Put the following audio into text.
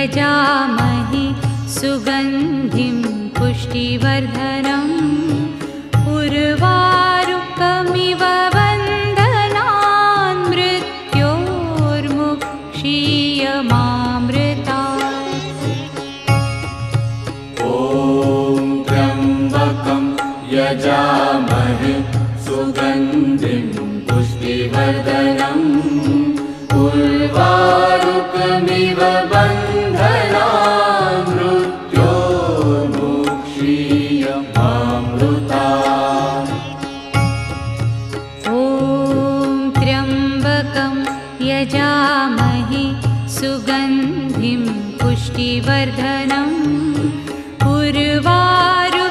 यजामहे सुगन्धिं पुष्टिवर्धनम् उर्वारुकमिव बन्धनान् मृत्योर्मुक्षीयमामृतात्। ॐ त्र्यम्बकं यजामहे सुगन्धिं पुष्टिवर्धनम् उर्वारुकमिव बन्धनान् मृत्योर्मुक्षीयमामृतात्। ॐ त्र्यम्बकं यजामहे सुगन्धिं पुष्टिवर्धनम् उर्वारुकमिव